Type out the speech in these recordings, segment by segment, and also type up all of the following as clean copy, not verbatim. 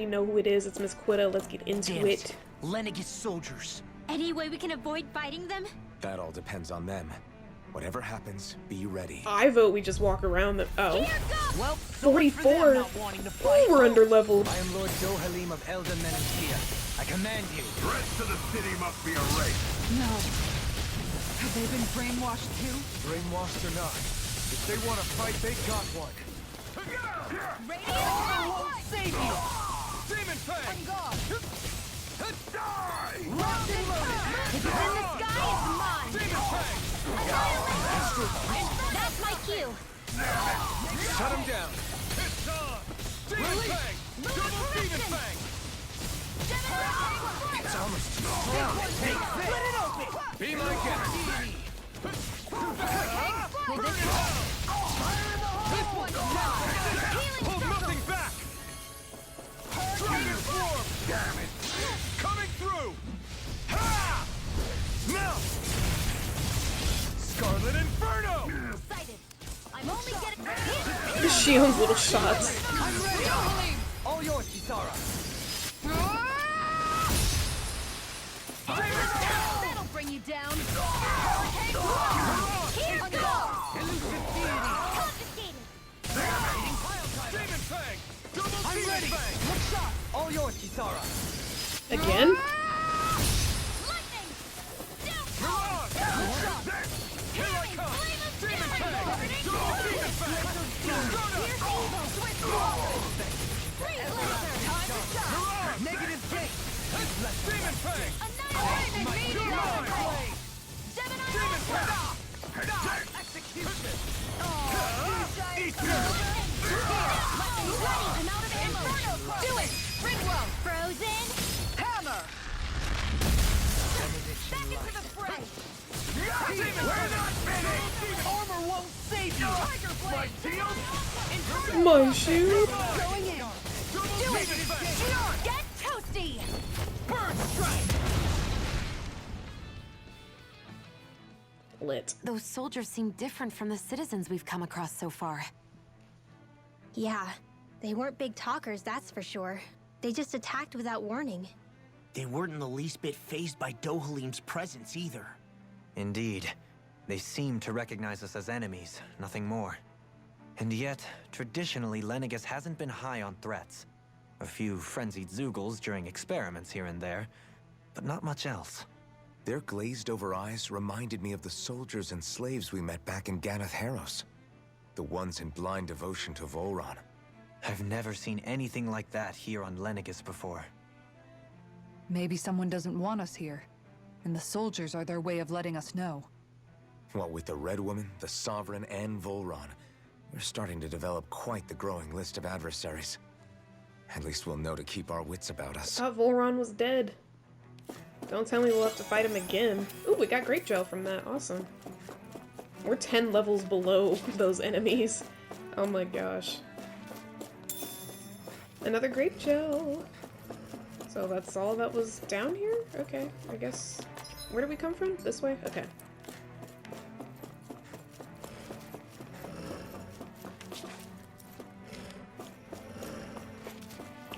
You know who it is. It's Miss Quitta. Let's get into it. Lenegis soldiers. Any way we can avoid fighting them? That all depends on them. Whatever happens, be ready. I vote we just walk around them. Oh. Well, 44. Ooh, we're under leveled. I am Lord Dohalim of Elden Menentia. I command you. Threats to the city must be erased. No. Have they been brainwashed too? Brainwashed or not, if they want to fight, they got one. Won't save you! Demon Fang! On guard! Die! Locked and loaded! If you're in the sky, it's mine! Demon Fang! That's my cue! Shut him down! It's on! Demon Fang! Double Demon Fang! It's almost strong. Split it open! Be my guest! Hold nothing back! Dragon Swarm! Damn it! Coming through! Ha! Melt! Scarlet Inferno! Excited! I'm only getting... Shion's little shots. I'm ready! All yours, Kisara! That'll bring you down! Hurricane Swarm! Here goes! Confiscated! Demon Fang! Double I'm Demon ready! Fang! One shot! All yours, Kisara! Again? Lightning! Mirage! Here I come! Demon Fang! Double Demon Fang! Mirage! Negative gate! Demon Fang! Annihilation! Demon Fang! Execution! I'm out of ammo! Do it! Ringwell! Frozen! Hammer! Back into the fray! We're not finished! Armor won't save you! Tiger Blade! My shield. Going in! Do it! Get toasty! Bird strike! Lit. Those soldiers seem different from the citizens we've come across so far. Yeah, they weren't big talkers, that's for sure. They just attacked without warning. They weren't in the least bit fazed by Dohalim's presence either. Indeed. They seem to recognize us as enemies, nothing more. And yet, traditionally, Lenegis hasn't been high on threats. A few frenzied Zeugles during experiments here and there, but not much else. Their glazed-over eyes reminded me of the soldiers and slaves we met back in Ganath Haros. The ones in blind devotion to Volron. I've never seen anything like that here on Lenegis before. Maybe someone doesn't want us here, and the soldiers are their way of letting us know. What with the Red Woman, the Sovereign, and Volron, we're starting to develop quite the growing list of adversaries. At least we'll know to keep our wits about us. Thought Volron was dead. Don't tell me we'll have to fight him again. Ooh, we got grape gel from that. Awesome. We're 10 levels below those enemies. Oh my gosh. Another grape gel. So that's all that was down here? Okay, I guess. Where did we come from? This way? Okay.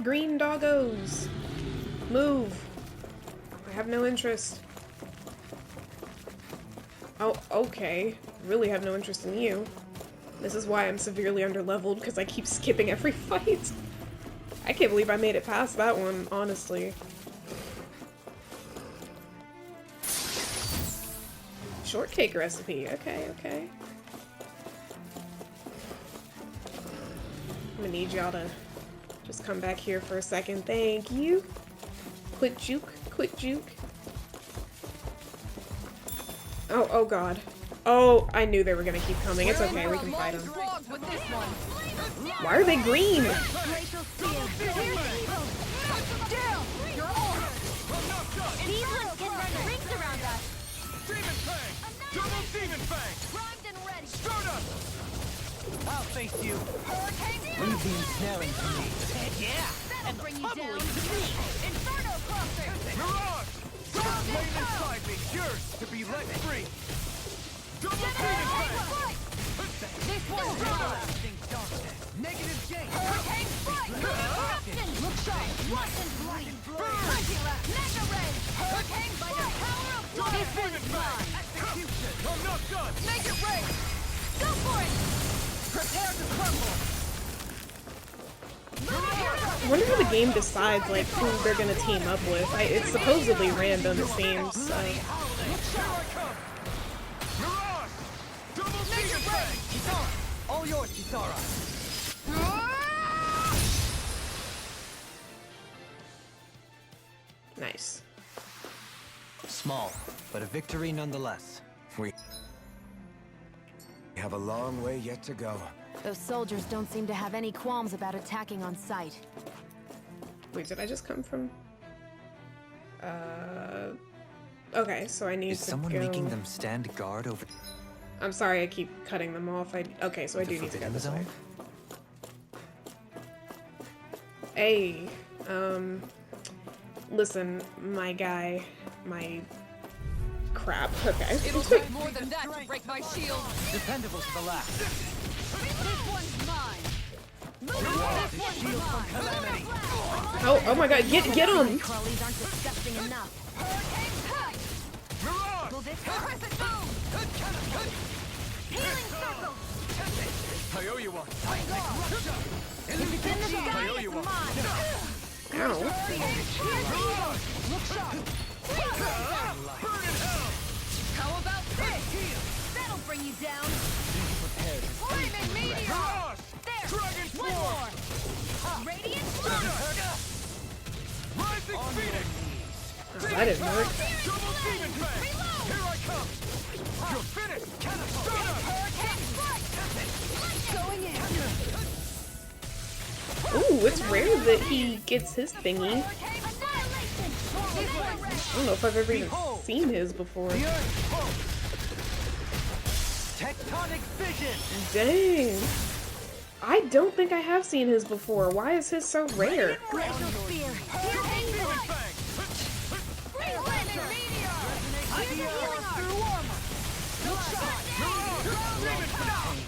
Green doggos! Move! I have no interest. Oh, okay. Really have no interest in you. This is why I'm severely underleveled, because I keep skipping every fight. I can't believe I made it past that one, honestly. Shortcake recipe. Okay, okay. I'm gonna need y'all to just come back here for a second. Thank you. Quick juke. Quick juke. Oh, oh god. Oh, I knew they were gonna keep coming. It's okay, we can fight them. Why are they green? Glacial Steel! Here's evil! Down! You're on! These ones can run rings around us! Demon Fang! Double Demon Fang! Primed and ready! Stardust! I'll face you. Hurricane Leave the ensnaring to me. Yeah! That'll bring you down! Inferno Cluster! Mirage! Flame inside me, yours to be let free! Double Demon Fang! This one's Everlasting darkness. Negative J. Hurricane Strike! Eruption! Look sharp! Lightning Blade! Mega Ray! Hurricane by the power of water! This one's mine! Execution. I'm not done. Make it rain! Go for it! Prepare to crumble. I wonder how the game decides like who they're gonna team up with. It's supposedly random, it seems. So. Here I come. Mirage. Double demon fang. Kisara! All yours, Kisara! Nice. Small, but a victory nonetheless. We have a long way yet to go. Those soldiers don't seem to have any qualms about attacking on sight. Wait, did I just come from? Okay, so I need Is to someone go... making them stand guard over I'm sorry, I keep cutting them off. Okay, so I do the need to go forbidden this way. zone? Hey, listen, my guy, my crap. Okay. It'll take more than that to break my shield. Dependable to the last. This one's mine. This one's mine. Oh my God, get him! Crawlies aren't disgusting enough. Hurricane Strike! Mirage. Will this Crescent Moon! Healing Circle! I owe you one. If it's in the sky, owe you it's one. mine! Ow. Look sharp! Burn in hell. How about this? That'll bring you down! Flaming Meteor! Mirage. There! Dragon One Swarm. more! Radiant Flutter! Rising Phoenix. Oh, that didn't work. Double demon fang. Here I come. You're finished. Catapult. Hurricane Strike! Going in! Ooh, it's rare that he gets his thingy. Hurricane Annihilation! I don't know if I've ever even seen his before. The Earth pulse. Tectonic vision. Dang. I don't think I have seen his before. Why is his so rare? Glacial Spear! Hurricane Demon Strike! fang. Flaming Meteor! Here's a healing arm! Demon fang.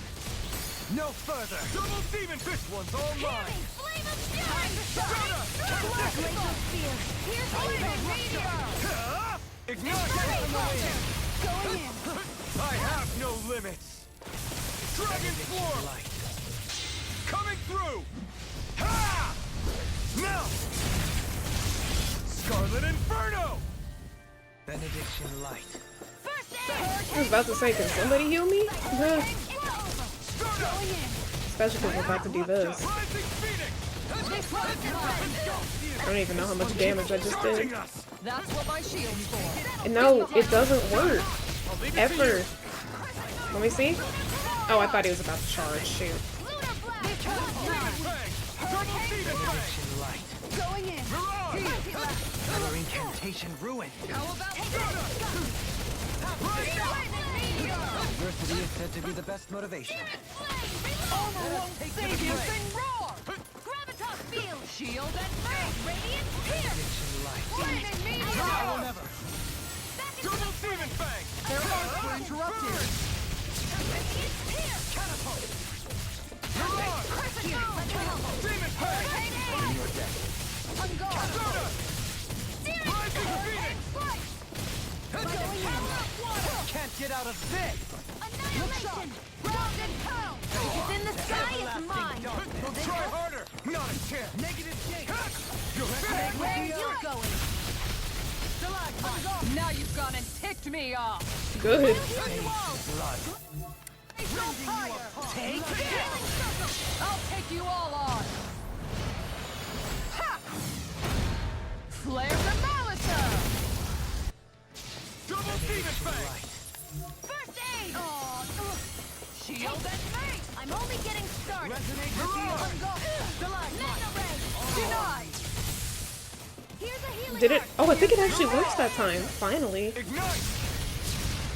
No further. Double demon fist. One's all mine. Healing Flame of Fury! Glacial Spear! Here's Flaming Meteor! Ignite. Going in! I have no limits. Dragon Swarm. Coming through. Ha! Now. Scarlet Inferno. Benediction light. First I was aid! about to say, can somebody heal me? Going in! Especially because we're about to do this. Rising Phoenix. This one's mine! I don't even know how much damage I just did. Charging us. That's what my shield's for. And no, it doesn't work. Ever. Let me see. Oh, I thought he was about to charge. Shoot. Lunar Blast! Fang. Double demon fang. Benediction light. Going in! Mirage. Another incantation ruin. How about Flaming Meteor! Adversity is said to be the best motivation. save you thing roar? Gravitas Field! Shield and face. Radiant Pierce! Benediction light. Flaming Meteor! I will never. Back into Double demon fang. Their arms were interrupted. Radiant Pierce! Catapult. Mirage. Crescent Moon! Demon fang. Hurricane Air! On guard! Soda. Searing Rising Hurricane Phoenix. Strike! By the power of water! Can't get out of this. Annihilation! Ground and pound! If it's in the sky, it's mine! Will this Try help? harder. Not a chance. Negative J. You're finished. Where are you going? Now you've gone and ticked me off. Good. Blood. Take it. I'll take you all on. Ha! Flare the Molitor. Double demon fang. First aid! Oh, Shield and face. I'm only getting started! Resonate with the earth. Mega Ray! Denied. Here's a healing Did it? arm. Oh, I think it actually works that time. Finally. Ignite.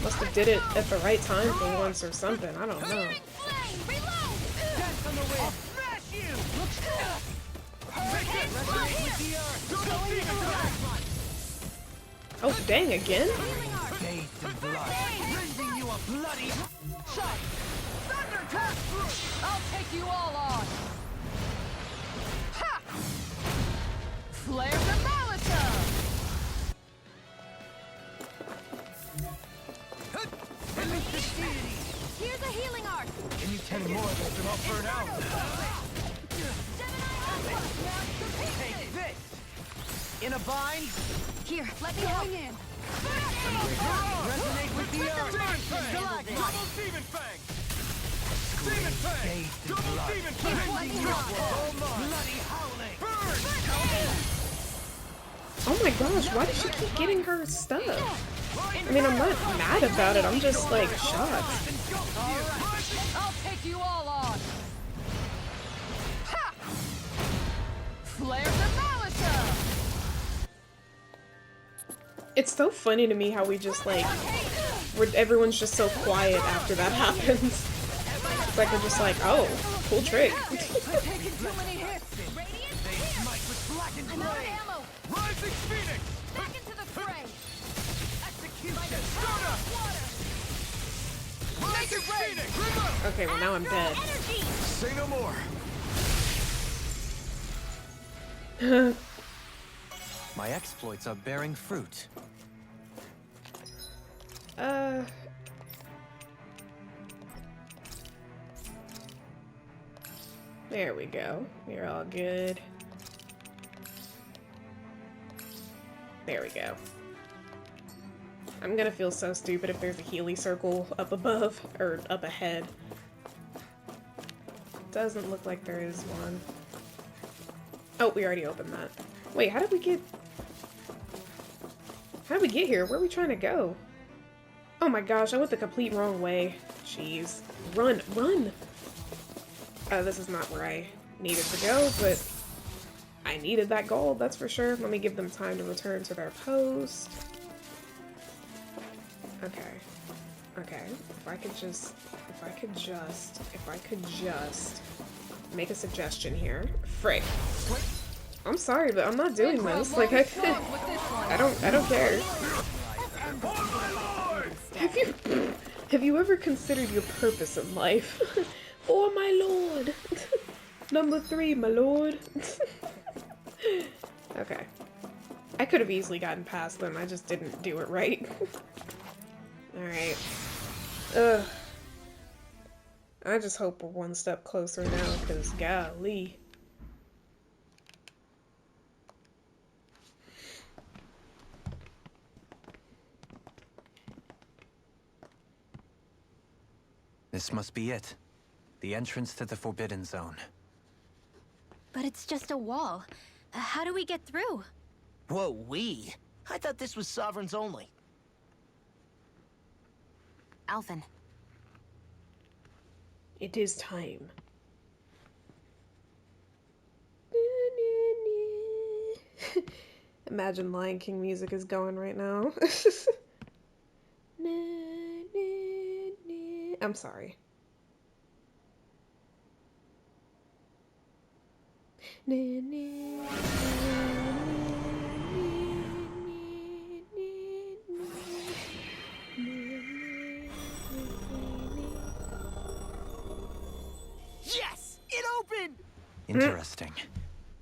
Must have did it at the right time for once or something. I don't know. Searing flame! Reload! Dance on the wind. Smash you. Hurricane Strike! With the earth. Double demon fang. Oh, dang, again? Healing arm! Bathed in blood. Rending you a bloody. Shot! Thunder I'll take you all on! Ha! Flare the Molotov! Here's a healing arc! Give me 10 more of this and I'll burn out. Take this! In a bind? Here, let me help. In. Resonate with the earth! Demon Fang! Double Demon Fang! Demon Fang! Double Demon Fang! Bloody howling! Burn! Oh my gosh, why does she keep getting her stuff? I mean, I'm not mad about it, I'm just like shocked. I'll take you all on! Ha! Flare the Molotov! It's so funny to me how we just like, everyone's just so quiet after that happens. It's like they're just like, oh, cool trick. Taking too many hits! I'm out of ammo! Rising Phoenix! Back into the fray! Execution! Rising Phoenix! Remote! Okay, well now I'm dead. Say no more! My exploits are bearing fruit. There we go. You're all good. There we go. I'm gonna feel so stupid if there's a Healy circle up above, or up ahead. Doesn't look like there is one. Oh, we already opened that. Wait, how did we get here? Where are we trying to go? Oh my gosh, I went the complete wrong way. Jeez. Run, run! This is not where I needed to go, but I needed that gold, that's for sure. Let me give them time to return to their post. Okay. Okay. If I could just make a suggestion here. Frick. I'm sorry, but I'm not doing this. Like, I don't care. Have you ever considered your purpose in life? Oh my lord! Number 3, my lord. Okay. I could have easily gotten past them, I just didn't do it right. Alright. Ugh. I just hope we're one step closer now, because golly. This must be it. The entrance to the Forbidden Zone. But it's just a wall. How do we get through? Whoa, we? I thought this was Sovereigns only. Alphen. It is time. Imagine Lion King music is going right now. I'm sorry. Yes! It opened! Interesting.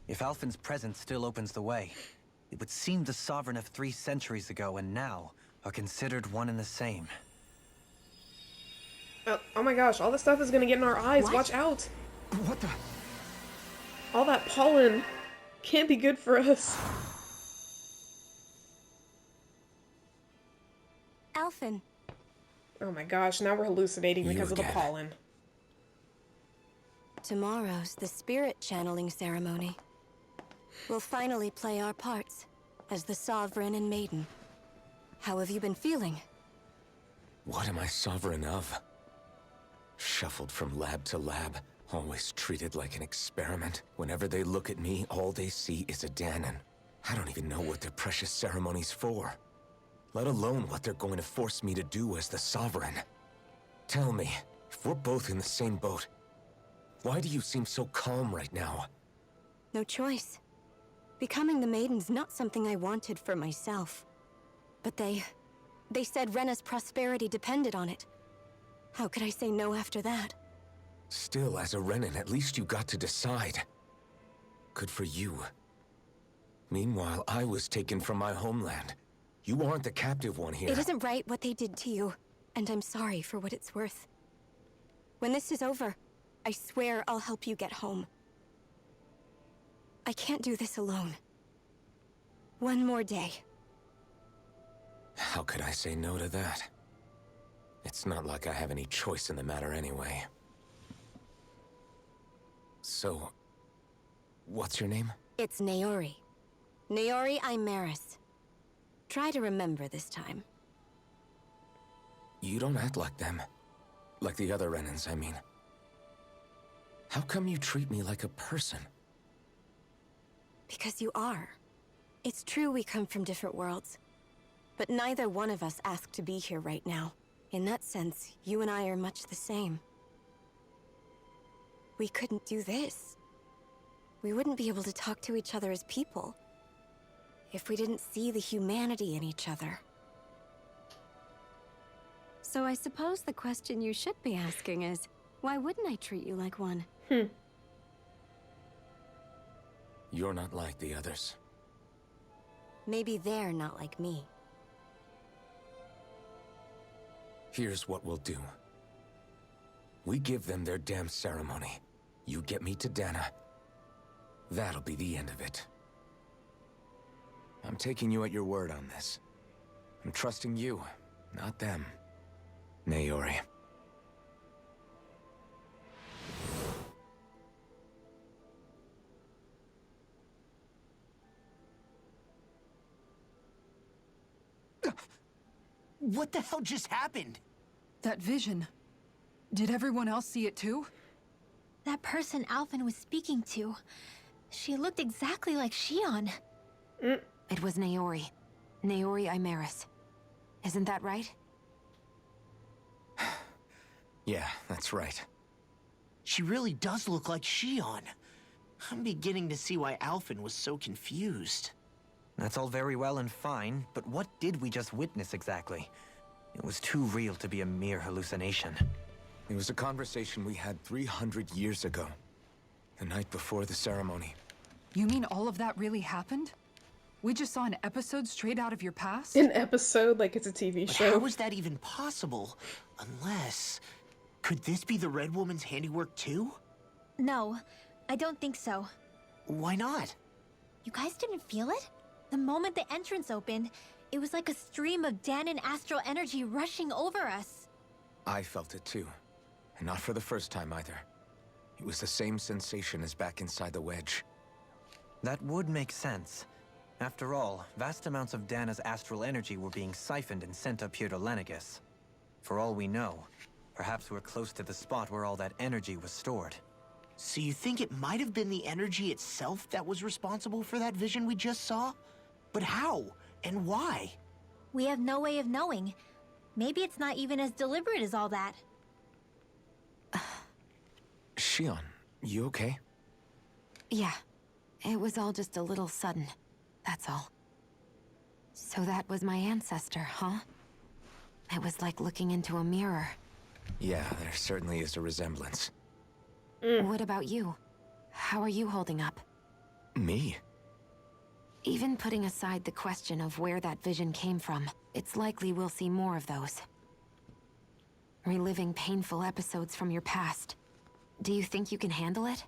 If Alphen's presence still opens the way, it would seem the Sovereign of 3 centuries ago and now are considered one and the same. Oh my gosh, all this stuff is gonna get in our eyes. What? Watch out. What the? All that pollen can't be good for us. Alphen. Oh my gosh, now we're hallucinating You because of the again. pollen. Tomorrow's the spirit channeling ceremony. We'll finally play our parts as the Sovereign and Maiden. How have you been feeling? What am I sovereign of? Shuffled from lab to lab, always treated like an experiment. Whenever they look at me, all they see is a Dahnan. I don't even know what their precious ceremony's for. Let alone what they're going to force me to do as the Sovereign. Tell me, if we're both in the same boat, why do you seem so calm right now? No choice. Becoming the Maiden's not something I wanted for myself. But they said Rena's prosperity depended on it. How could I say no after that? Still, as a Renan, at least you got to decide. Good for you. Meanwhile, I was taken from my homeland. You aren't the captive one here. It isn't right what they did to you, and I'm sorry for what it's worth. When this is over, I swear I'll help you get home. I can't do this alone. One more day. How could I say no to that? It's not like I have any choice in the matter anyway. So, what's your name? It's Naori. Naori Imaris. Try to remember this time. You don't act like them. Like the other Renans, I mean. How come you treat me like a person? Because you are. It's true we come from different worlds. But neither one of us asked to be here right now. In that sense, you and I are much the same. We couldn't do this. We wouldn't be able to talk to each other as people if we didn't see the humanity in each other. So I suppose the question you should be asking is, why wouldn't I treat you like one? You're not like the others. Maybe they're not like me. Here's what we'll do. We give them their damn ceremony. You get me to Dana. That'll be the end of it. I'm taking you at your word on this. I'm trusting you, not them. Naori. What the hell just happened? That vision. Did everyone else see it too? That person Alphen was speaking to, she looked exactly like Shion. It was Naori. Naori Imaris. Isn't that right? Yeah, that's right. She really does look like Shion. I'm beginning to see why Alphen was so confused. That's all very well and fine, but what did we just witness exactly? It was too real to be a mere hallucination. It was a conversation we had 300 years ago. The night before the ceremony. You mean all of that really happened? We just saw an episode straight out of your past? An episode like it's a TV But show. how is that even possible? Unless... Could this be the Red Woman's handiwork too? No, I don't think so. Why not? You guys didn't feel it? The moment the entrance opened, it was like a stream of Danon astral energy rushing over us. I felt it too. And not for the first time either. It was the same sensation as back inside the wedge. That would make sense. After all, vast amounts of Dana's astral energy were being siphoned and sent up here to Lenegus. For all we know, perhaps we're close to the spot where all that energy was stored. So you think it might have been the energy itself that was responsible for that vision we just saw? But how? And why? We have no way of knowing. Maybe it's not even as deliberate as all that. Shion, you okay? Yeah. It was all just a little sudden. That's all. So that was my ancestor, huh? It was like looking into a mirror. Yeah, there certainly is a resemblance. What about you? How are you holding up? Me? Even putting aside the question of where that vision came from, it's likely we'll see more of those. Reliving painful episodes from your past. Do you think you can handle it?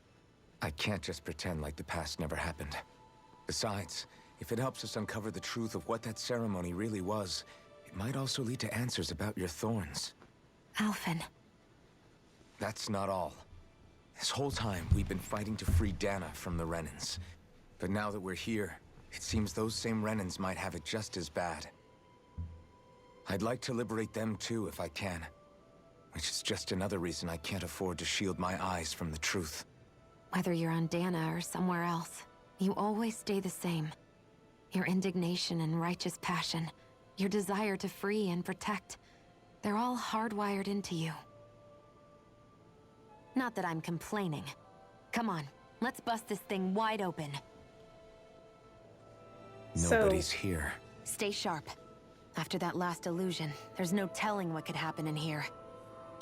I can't just pretend like the past never happened. Besides, if it helps us uncover the truth of what that ceremony really was, it might also lead to answers about your thorns. Alphen. That's not all. This whole time, we've been fighting to free Dana from the Renans. But now that we're here, it seems those same Renans might have it just as bad. I'd like to liberate them too if I can. Which is just another reason I can't afford to shield my eyes from the truth. Whether you're on Dana or somewhere else, you always stay the same. Your indignation and righteous passion, your desire to free and protect, they're all hardwired into you. Not that I'm complaining. Come on, let's bust this thing wide open. Nobody's here. Stay sharp. After that last illusion, there's no telling what could happen in here.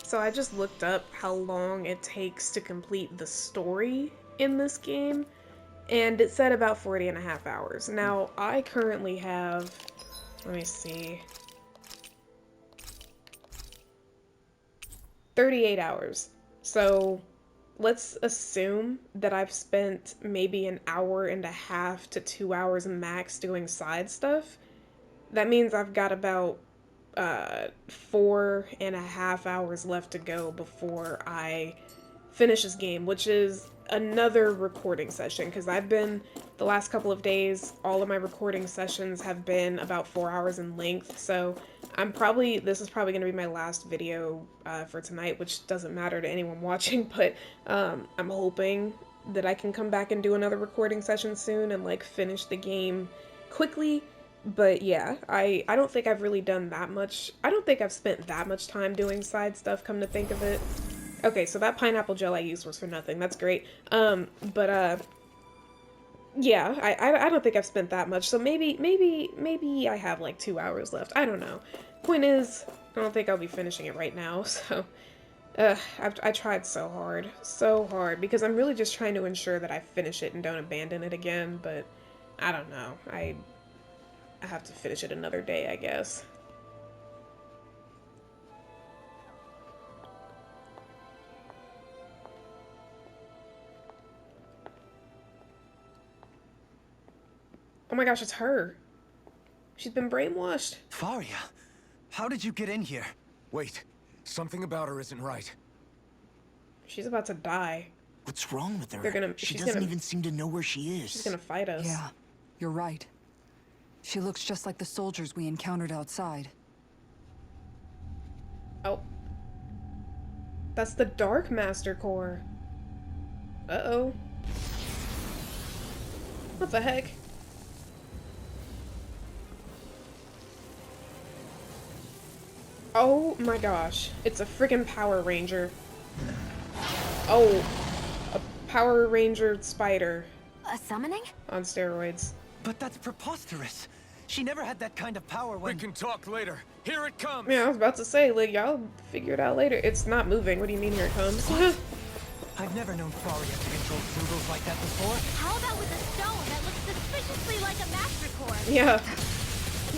So I just looked up how long it takes to complete the story in this game, and it said about 40.5 hours. Now, I currently have, let me see, 38 hours. So let's assume that I've spent maybe an hour and a half to 2 hours max doing side stuff. That means I've got about 4.5 hours left to go before I finish this game, which is another recording session, because I've been, the last couple of days, all of my recording sessions have been about 4 hours in length, so this is probably going to be my last video for tonight, which doesn't matter to anyone watching, but I'm hoping that I can come back and do another recording session soon and like finish the game quickly. But yeah, I don't think I've really done that much. I don't think I've spent that much time doing side stuff, come to think of it. Okay, so that pineapple gel I used was for nothing. That's great. Yeah, I don't think I've spent that much. So maybe I have like 2 hours left. I don't know. Point is, I don't think I'll be finishing it right now. So, I tried so hard, because I'm really just trying to ensure that I finish it and don't abandon it again. But I don't know. I have to finish it another day, I guess. Oh my gosh, it's her. She's been brainwashed. Faria, how did you get in here? Wait, something about her isn't right. She's about to die. What's wrong with her? She she's doesn't gonna- even seem to know where she is. She's gonna fight us. Yeah, you're right. She looks just like the soldiers we encountered outside. Oh. That's the Dark Master Core. Uh-oh. What the heck? Oh my gosh. It's a freaking Power Ranger. Oh. A Power Ranger spider A summoning? on steroids. But that's preposterous. She never had that kind of power We when... can talk later. Here it comes! Yeah, I was about to say, like, y'all figure it out later. It's not moving. What do you mean, here it comes? I've never known Faria to control Zoogles like that before. How about with a stone that looks suspiciously like a Master Core? Yeah.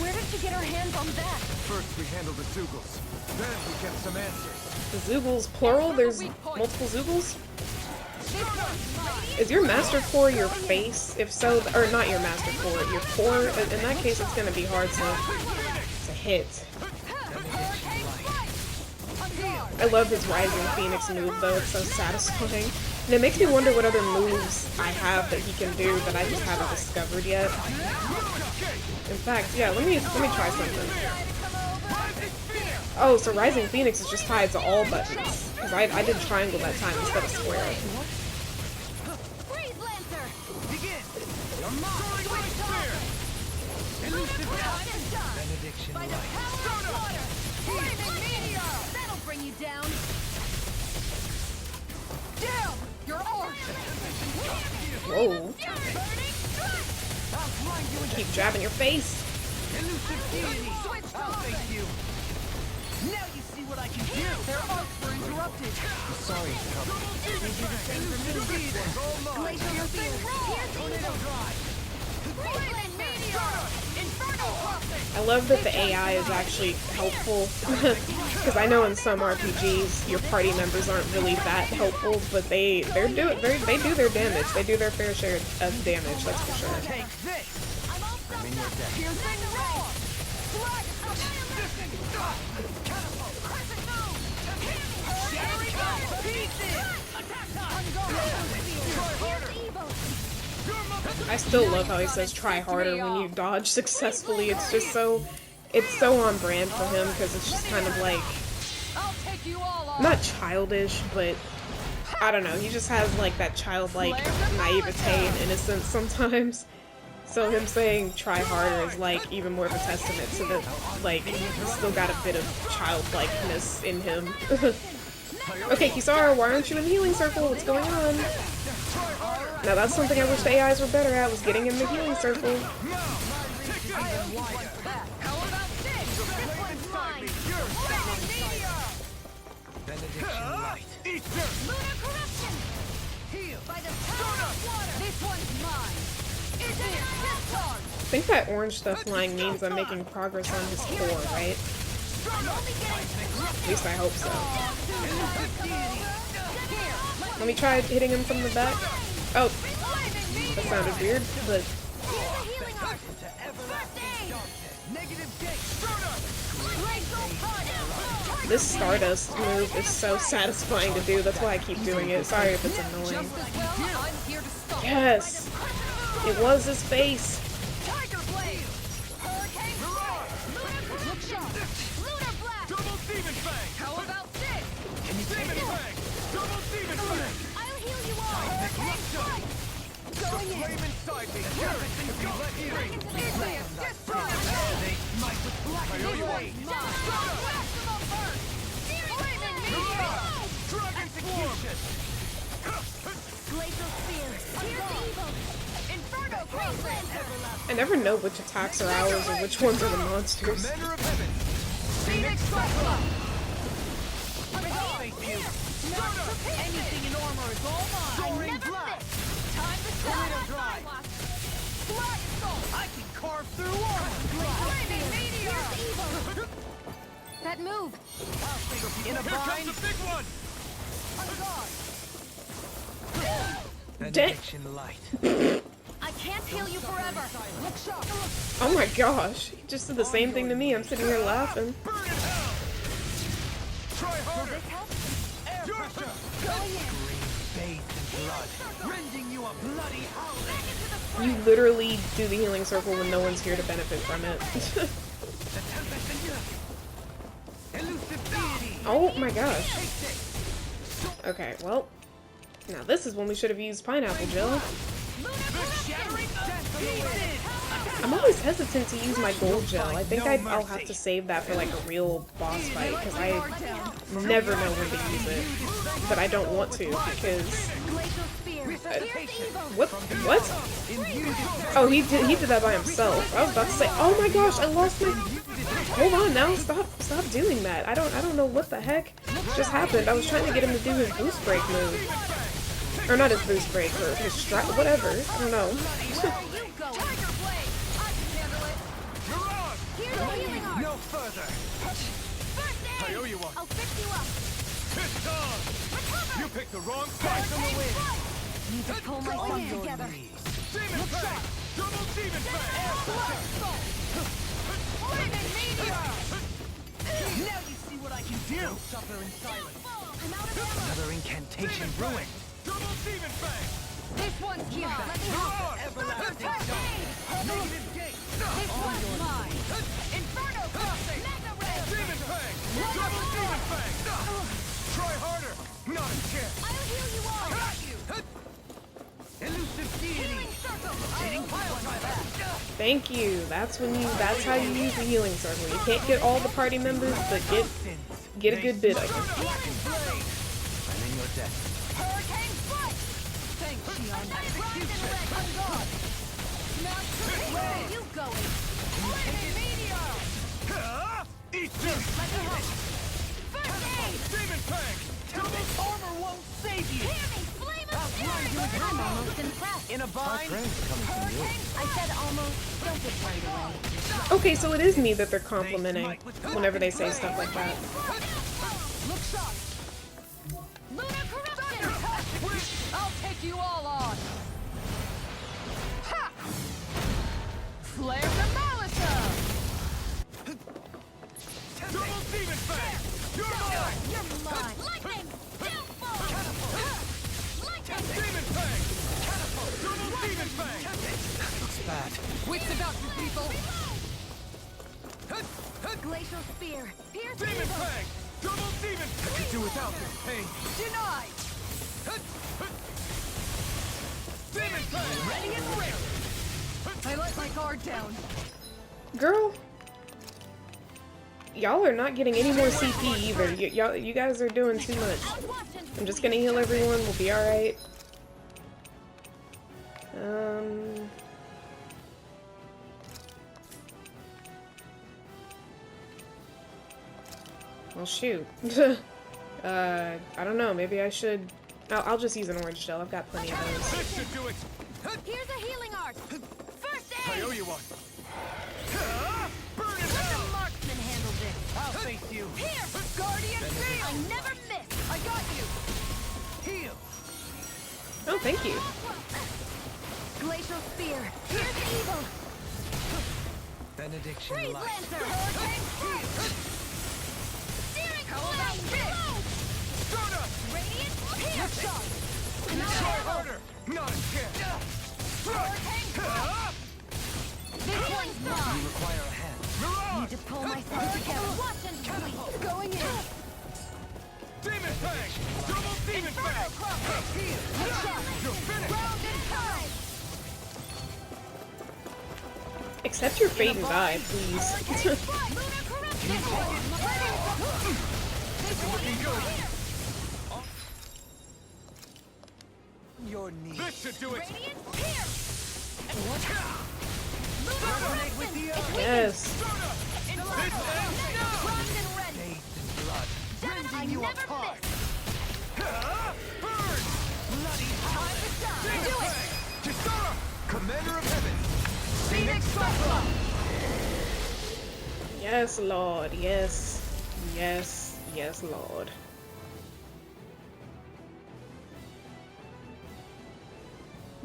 Where did she get her hands on that? First we handle the Zoogles, then we get some answers. The Zoogles, plural? There's multiple Zoogles? Is your Master Core your face? If so, or not your Master Core, your core? In that case, it's gonna be hard to hit. I love his Rising Phoenix move, though. It's so satisfying. And it makes me wonder what other moves I have that he can do that I just haven't discovered yet. In fact, yeah, let me try something. Oh, so Rising Phoenix is just tied to all buttons. Because I did triangle that time instead of square. Freeze Lancer! Begin! Your mind! Benediction By the light. power of water! Flaming Meteor! That'll bring you down! Down! You're off! Whoa. Burning Strike! Keep jabbing your face. Elusive deity! I'll thank you! Now you see what I can do! Their arcs were interrupted! I'm sorry to help. Glacial Spear! Tornado Drive! Flaming Meteor! Inferno Crossing! I love that the AI is actually helpful. Because I know in some RPGs your party members aren't really that helpful, but they do their damage. They do their fair share of damage, that's for sure. Take this! I'm all set! in your deck. Piercing Roar! Black Annihilation! Catapult! Crescent Moon! Shattering Glass! Pieces! Attack time! Here's Evo! I still love how he says try harder when you dodge successfully. It's just so, it's so on brand for him, because it's just kind of like, I'll take you all on! not childish, but I don't know, he just has like that childlike naivete and innocence sometimes. So him saying try harder is like even more of a testament to that, like, he's still got a bit of childlikeness in him. Okay, Kisara, why aren't you in the healing circle? What's going on? Now that's something I wish the AIs were better at, was getting in the healing circle. How about this? This one's mine! Flaming Meteor! Benediction light. Lunar corruption! Heal. By the power of water! This one's mine! It's in discharge! I think that orange stuff flying means I'm making progress on his core, right? I'm only getting... At least I hope so. Here, Let me try hitting him from the back. Oh, that sounded weird, but here's a healing art! First aid! Negative gate. Glacial punch! this Stardust move is so satisfying to do. That's why I keep doing it. Sorry if it's annoying. I'm here to stop. Yes! It was his face! Tiger Blade! Hurricane Strike! Lunar Look sharp! Lunar Blast! Double demon fang. How about this? Can you take it? Fang. Double demon fang. I'll heal you all! Hurricane Strike! Going in! Flame inside me. Everything be let free. Nucleus Destroyer! They smite with black blade. Strong Maximum Burst! Flaming Meteor! Drug execution. Glacial Spear! Here's evil! Inferno Crossland! I never know which attacks are ours or which ones are the monsters. Commander of heaven. Phoenix Cyclone! Thank you. Anything in armor is all mine! Soaring Never blast. miss! Time to Tornado stop! drive. Fly Assault! I can carve through armor. Flaming Meteor! Here's evil! That move! In a bind. Big one. On guard! Benediction light. I can't heal you forever! Look sharp! Oh my gosh, he just did the same thing to me. I'm sitting here laughing. Burn in hell. Try Will harder. this help? Air pressure. Going in! Bathed in blood, rending you a bloody howling. You literally do the healing circle when no one's here to benefit from it. The tempest and elusive deity. Oh my gosh. Take this. Okay, well, now this is when we should have used pineapple gel. The shattering destination. I'm always hesitant to use my gold gel. I think I'll have to save that for like a real boss fight because I never know when to use it. But I don't want to because Glacial Spear! Here's evil! what? Oh, he did that by himself. I was about to say, oh my gosh, I lost my. Hold on now, stop doing that. I don't know what the heck just happened. I was trying to get him to do his boost break move, or not his boost break, or his strike, whatever. I don't know. You go! Tiger Blade! I can handle it! Here's a healing art! No further. First aid! I owe you one. I'll fix you up! Piss on. Recover! You picked the wrong side from the wind. Need to pull myself together. Demon fang. Double demon fang. Flaming Meteor! Now you see what I can do. Suffer in silence. I'm out of ammo! Another incantation brewing. Double demon fang. This one's here! Let me help! Everlasting First stone. aid! Negative gate. This one's mine! Inferno Crossing! Mega Ray! Demon fang. Double demon fang. Try harder. Not a chance. I'll heal you all! Elusive deity. Healing Circle! Hitting pile driver. Thank you. That's how you use the healing circle. You can't get all the party members, but get a good bit of them. Healing Circle! I'm in your debt. Hurricane Strike! Thanks, Shion! Rising Red! On guard! Now, where are you going? Flaming Meteor! Eat this. Let me help! First aid! Demon fang. Double armor won't save you. Hear me! Flame of Fury! I'm almost impressed! In a bind. Hurricane! I said almost. Don't get carried away. Okay, so it is me that they're complimenting whenever they say stuff like that. Look sharp! Lunar corruption! I'll take you all on! Ha! Flare Demolition! Double demon fang. You're mine. You're mine! Lightning! Downfall! Lightning! Demon fang. Catapult. Double demon fang. Looks bad. Wits about you, people! Glacial Spear! Pierce Demon evil! fang. Double demon. I could do without this pain. Denied! Demon fang. Ready and ready! I let my guard down. Girl, y'all are not getting any more CP either. You guys are doing too much. I'm just gonna heal everyone. We'll be all right. Well, shoot. I don't know. Maybe I should... I'll just use an orange shell. I've got plenty of those. This should do it! Here's a healing art. First I aid. owe you one. Burn it Let the hell! marksman handle this. I'll face you. Here, Guardian Field. I never miss. I got you. Heal! Oh, thank you. Glacial spear. Here's evil. Benediction Freeze light. Lancer. Hurricane Frost. Searing Flame. Stardust! Radiant Pierce. Try Another harder! Not a chance! Hurricane Frost. This one's mine. Require a hand. Need to pull myself together. Watch and bleed. Going in. Demon Fang! Double Demon Inferno Fang! Crop. Heal! You're finished! Round and time. Accept your fate and die, please. Hurricane Strike. Lunar Corruption. Looking good! Your knees. This should do it! Radiant Pierce. Lunar Resonate with Corruption. the other! Yes. Stardust! This ends now! Primed and ready. Bathed in blood. I You never apart. miss. Burn! Bloody Time to shine. Do it. Kisara! Commander of Heaven! Phoenix Cyclone. Yes, Lord. Yes. Yes. Yes, Lord.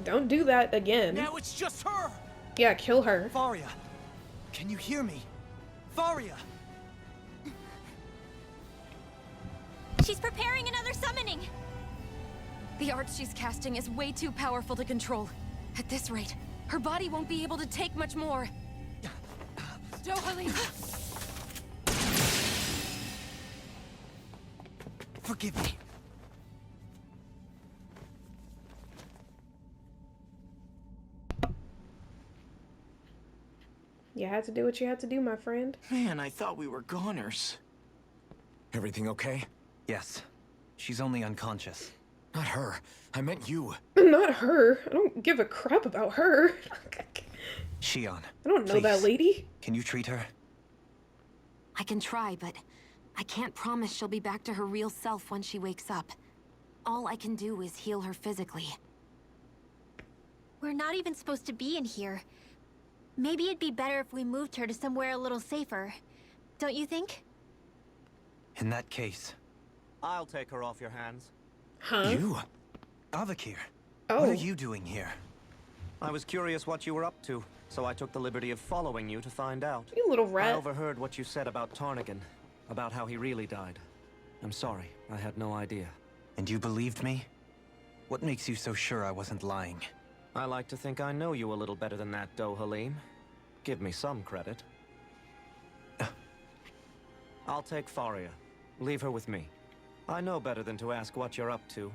Don't do that again. Now it's just her! Yeah, kill her. Faria! Can you hear me? Faria! She's preparing another summoning! The art she's casting is way too powerful to control. At this rate, her body won't be able to take much more. Dohalim! Forgive me. You had to do what you had to do, my friend. Man, I thought we were goners. Everything okay? Yes. She's only unconscious. Not her. I meant you. Not her. I don't give a crap about her. Shion. I don't know that please, lady. Can you treat her? I can try, but I can't promise she'll be back to her real self when she wakes up. All I can do is heal her physically. We're not even supposed to be in here. Maybe it'd be better if we moved her to somewhere a little safer. Don't you think? In that case, I'll take her off your hands. Huh? you? Avakir. Oh. What are you doing here? I was curious what you were up to, so I took the liberty of following you to find out. You little I rat. overheard what you said about Tarnigan, about how he really died. I'm sorry, I had no idea. And you believed me? What makes you so sure I wasn't lying? I like to think I know you a little better than that, Dohalim. Give me some credit. I'll take Faria. Leave her with me. I know better than to ask what you're up to.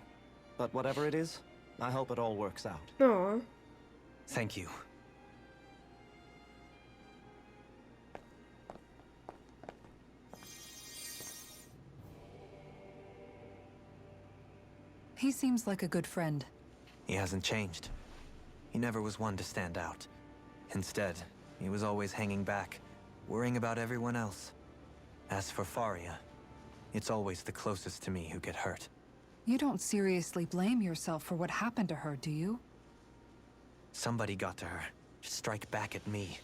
But whatever it is, I hope it all works out. Aw. Thank you. He seems like a good friend. He hasn't changed. He never was one to stand out. Instead, he was always hanging back, worrying about everyone else. As for Faria, it's always the closest to me who get hurt. You don't seriously blame yourself for what happened to her, do you? Somebody got to her, to strike back at me.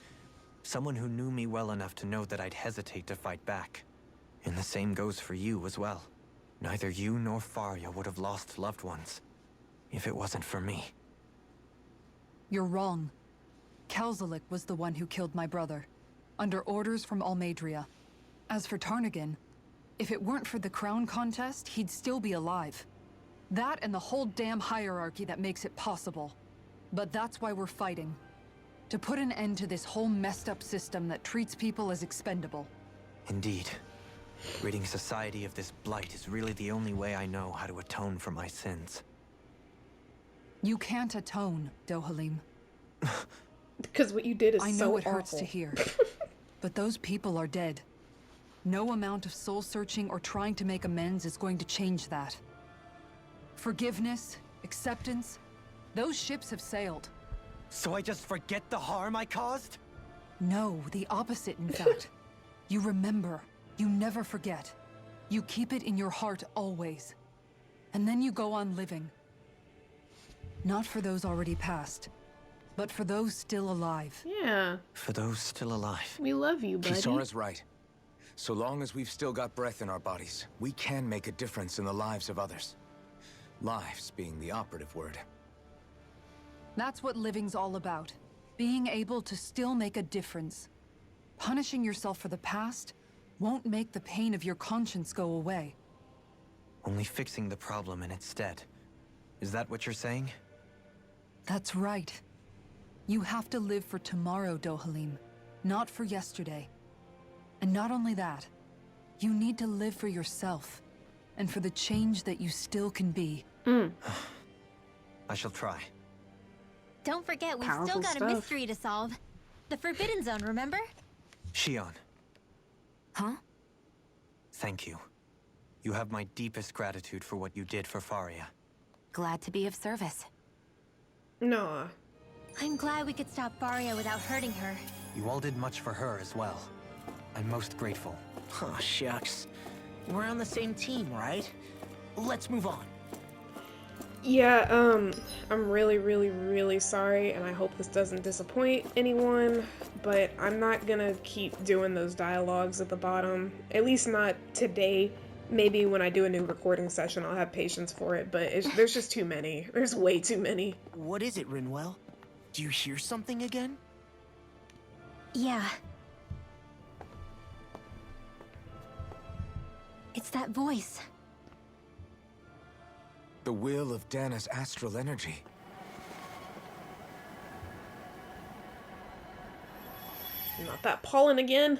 Someone who knew me well enough to know that I'd hesitate to fight back. And the same goes for you as well. Neither you nor Faria would have lost loved ones, if it wasn't for me. You're wrong. Kelzelik was the one who killed my brother, under orders from Almeidria. As for Tarnigan, if it weren't for the crown contest, he'd still be alive. That and the whole damn hierarchy that makes it possible. But that's why we're fighting. To put an end to this whole messed up system that treats people as expendable. Indeed. Ridding society of this blight is really the only way I know how to atone for my sins. You can't atone, Dohalim. Because what you did is I know so it hurts awful. to hear. But those people are dead. No amount of soul-searching or trying to make amends is going to change that. Forgiveness, acceptance, those ships have sailed. So I just forget the harm I caused? No, the opposite, in fact. You remember. You never forget. You keep it in your heart always. And then you go on living. Not for those already passed, but for those still alive. Yeah. For those still alive. We love you, buddy. Kisara's right. So long as we've still got breath in our bodies, we can make a difference in the lives of others. Lives being the operative word. That's what living's all about. Being able to still make a difference. Punishing yourself for the past won't make the pain of your conscience go away. Only fixing the problem in its stead. Is that what you're saying? That's right. You have to live for tomorrow, Dohalim, not for yesterday. And not only that, you need to live for yourself, and for the change that you still can be. I shall try. Don't forget, we've Powerful still got stuff. a mystery to solve. The Forbidden Zone, remember? Shion, Huh? thank you. You have my deepest gratitude for what you did for Faria. Glad to be of service. Nah. I'm glad we could stop Faria without hurting her. You all did much for her as well. I'm most grateful. Oh, shucks. We're on the same team, right? Let's move on. Yeah, I'm really, really, really sorry, and I hope this doesn't disappoint anyone, but I'm not gonna keep doing those dialogues at the bottom. At least not today. Maybe when I do a new recording session, I'll have patience for it, but there's just too many. There's way too many. What is it, Rinwell? Do you hear something again? Yeah. It's that voice. The will of Dana's astral energy. Not that pollen again.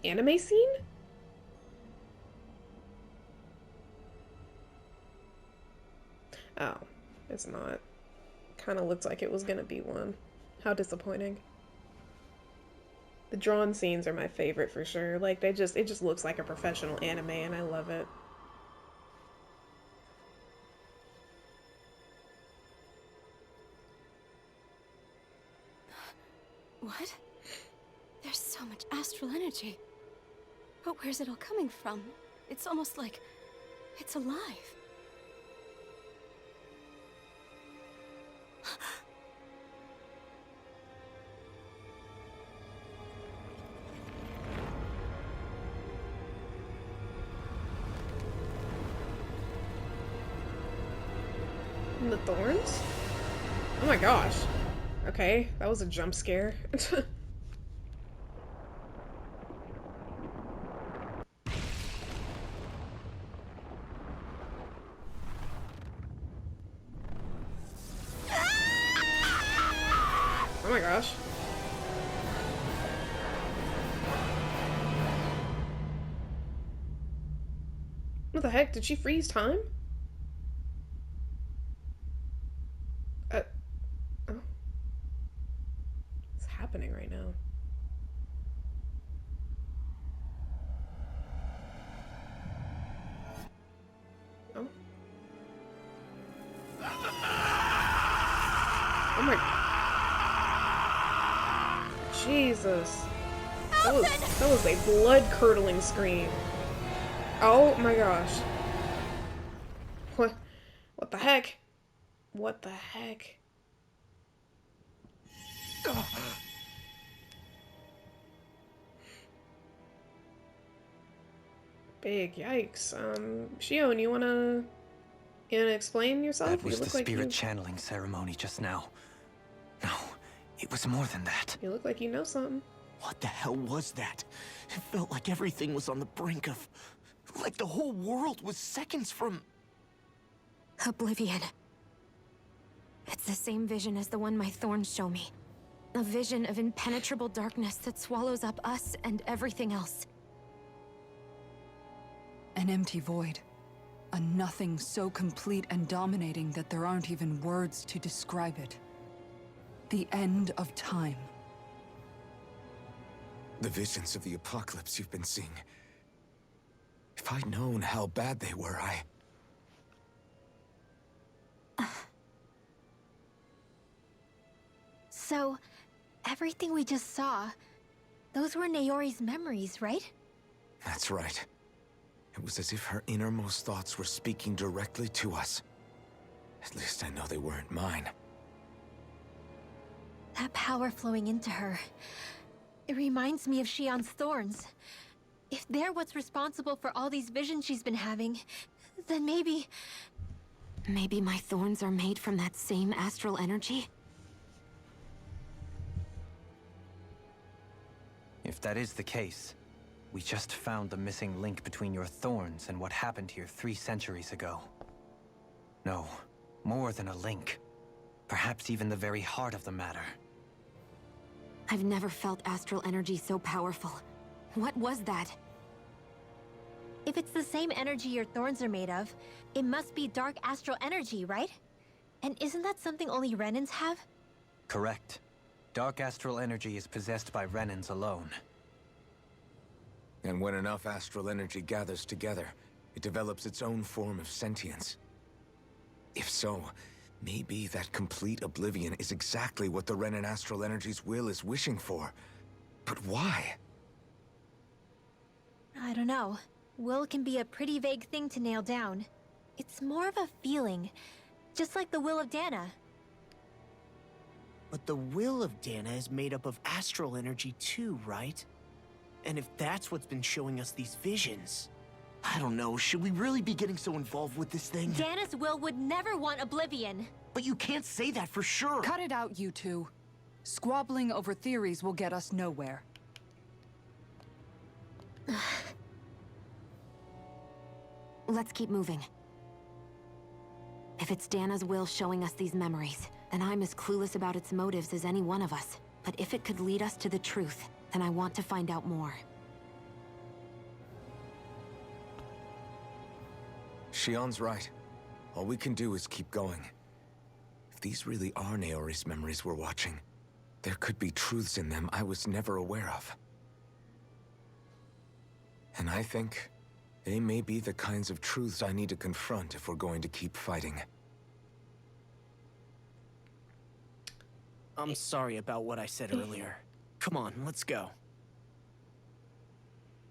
Anime scene? Oh, it's not. Kind of looks like it was gonna be one. How disappointing. The drawn scenes are my favorite for sure. Like it just looks like a professional anime and I love it. What? There's so much astral energy. But where's it all coming from? It's almost like it's alive. And the thorns? Oh my gosh. Okay, that was a jump scare. Oh my gosh. What the heck? Did she freeze time? Oh. What's happening right now? Oh. Oh my... Jesus. That was a blood-curdling scream. Oh my gosh. What the heck? What the heck? Big yikes. Shion, you wanna explain yourself? That was You the look like spirit channeling ceremony just now. No, it was more than that. You look like you know something. What the hell was that? It felt like everything was on the brink of... like the whole world was seconds from... Oblivion. It's the same vision as the one my thorns show me. A vision of impenetrable darkness that swallows up us and everything else. An empty void. A nothing so complete and dominating that there aren't even words to describe it. The end of time. The visions of the apocalypse you've been seeing. If I'd known how bad they were, So, Everything we just saw, those were Naori's memories, right? That's right. It was as if her innermost thoughts were speaking directly to us. At least I know they weren't mine. That power flowing into her, it reminds me of Shion's thorns. If they're what's responsible for all these visions she's been having, then maybe... Maybe my thorns are made from that same astral energy? If that is the case, we just found the missing link between your thorns and what happened here 3 centuries ago. No, more than a link. Perhaps even the very heart of the matter. I've never felt astral energy so powerful. What was that? If it's the same energy your thorns are made of, it must be dark astral energy, right? And isn't that something only Renans have? Correct. Dark astral energy is possessed by Renans alone. And when enough astral energy gathers together, it develops its own form of sentience. If so, maybe that complete oblivion is exactly what the Renan astral energy's will is wishing for. But why? I don't know. Will can be a pretty vague thing to nail down. It's more of a feeling, just like the will of Dana. But the will of Dana is made up of astral energy too, right? And if that's what's been showing us these visions... I don't know, should we really be getting so involved with this thing? Dana's will would never want oblivion. But you can't say that for sure! Cut it out, you two. Squabbling over theories will get us nowhere. Let's keep moving. If it's Dana's will showing us these memories, then I'm as clueless about its motives as any one of us. But if it could lead us to the truth, then I want to find out more. Shion's right. All we can do is keep going. If these really are Naori's memories we're watching, there could be truths in them I was never aware of. And I think they may be the kinds of truths I need to confront if we're going to keep fighting. I'm sorry about what I said earlier. Come on, let's go.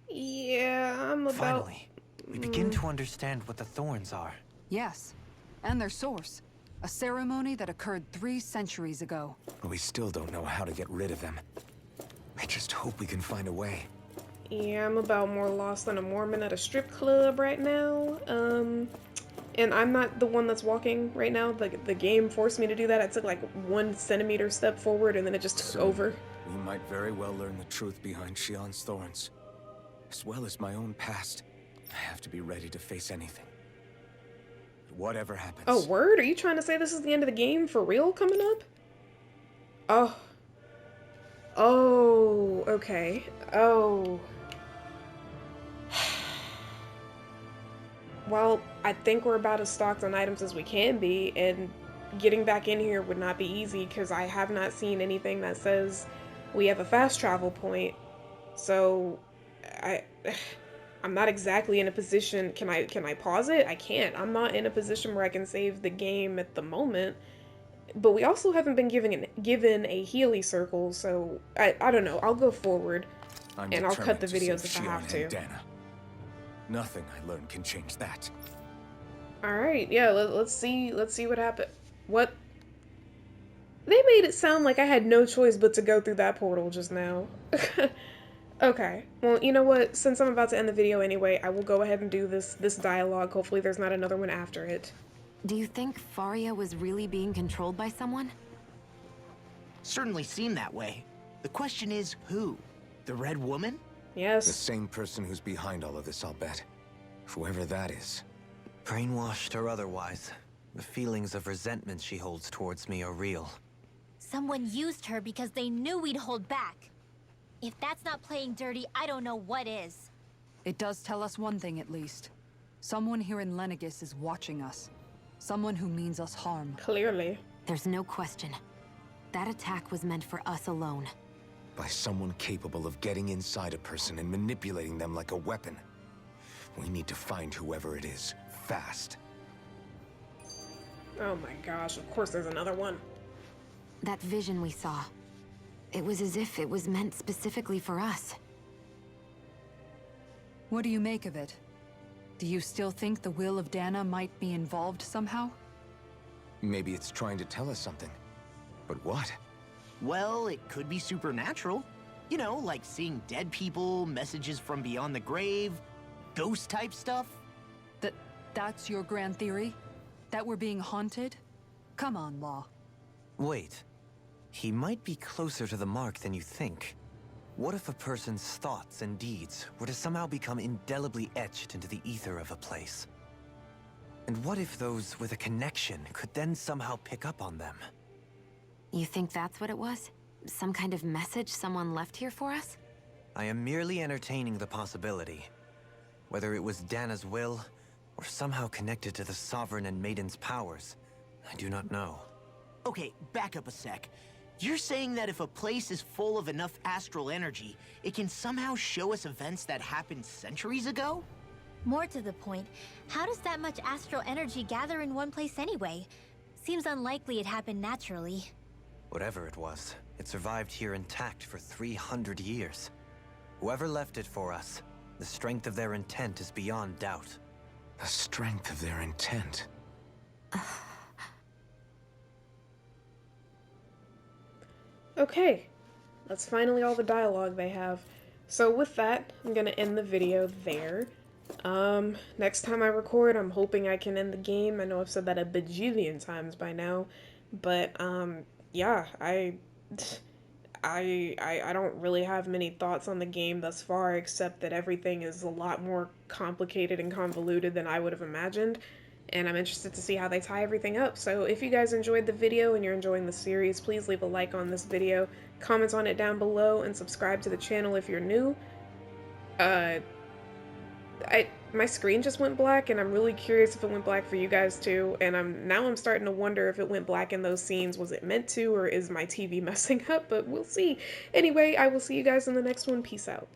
Yeah, I'm about... Finally, we begin to understand what the thorns are. Yes, and their source. A ceremony that occurred 3 centuries ago. But we still don't know how to get rid of them. I just hope we can find a way. Yeah, I'm about more lost than a Mormon at a strip club right now. And I'm not the one that's walking right now. The game forced me to do that. I took like 1 centimeter step forward and then it just took over. We might very well learn the truth behind Shion's thorns. As well as my own past. I have to be ready to face anything. Whatever happens. Oh, word? Are you trying to say this is the end of the game for real coming up? Oh. Oh, okay. Oh. Well, I think we're about as stocked on items as we can be, and getting back in here would not be easy because I have not seen anything that says we have a fast travel point. So, I'm not exactly in a position. Can I pause it? I can't. I'm not in a position where I can save the game at the moment. But we also haven't been given a Healy circle, so I don't know. I'll go forward, and I'll cut the videos if I have to. Dana. Nothing I learn can change that. All right, yeah. Let's see what happened. What? They made it sound like I had no choice but to go through that portal just now. Okay. Well, you know what? Since I'm about to end the video anyway, I will go ahead and do this dialogue. Hopefully, there's not another one after it. Do you think Faria was really being controlled by someone? Certainly seemed that way. The question is, who? The Red Woman? Yes. The same person who's behind all of this, I'll bet. Whoever that is. Brainwashed or otherwise, the feelings of resentment she holds towards me are real. Someone used her because they knew we'd hold back. If that's not playing dirty, I don't know what is. It does tell us one thing at least. Someone here in Lenegis is watching us. Someone who means us harm. Clearly. There's no question. That attack was meant for us alone. By someone capable of getting inside a person and manipulating them like a weapon. We need to find whoever it is, fast. Oh my gosh, of course there's another one. That vision we saw. It was as if it was meant specifically for us. What do you make of it? Do you still think the will of Dana might be involved somehow? Maybe it's trying to tell us something. But what? Well, it could be supernatural. You know, like seeing dead people, messages from beyond the grave, ghost-type stuff. That's your grand theory? That we're being haunted? Come on, Law. Wait. He might be closer to the mark than you think. What if a person's thoughts and deeds were to somehow become indelibly etched into the ether of a place? And what if those with a connection could then somehow pick up on them? You think that's what it was? Some kind of message someone left here for us? I am merely entertaining the possibility. Whether it was Dana's will, or somehow connected to the Sovereign and Maiden's powers, I do not know. Okay, back up a sec. You're saying that if a place is full of enough astral energy, it can somehow show us events that happened centuries ago? More to the point, how does that much astral energy gather in one place anyway? Seems unlikely it happened naturally. Whatever it was, it survived here intact for 300 years. Whoever left it for us, the strength of their intent is beyond doubt. The strength of their intent. Okay, that's finally all the dialogue they have. So with that, I'm gonna end the video there. Next time I record, I'm hoping I can end the game. I know I've said that a bajillion times by now, but, yeah, I don't really have many thoughts on the game thus far, except that everything is a lot more complicated and convoluted than I would have imagined, and I'm interested to see how they tie everything up. So if you guys enjoyed the video and you're enjoying the series, please leave a like on this video, comment on it down below, and subscribe to the channel if you're new. My screen just went black, and I'm really curious if it went black for you guys too, and I'm starting to wonder if it went black in those scenes. Was it meant to, or is my TV messing up? But we'll see. Anyway, I will see you guys in the next one. Peace out.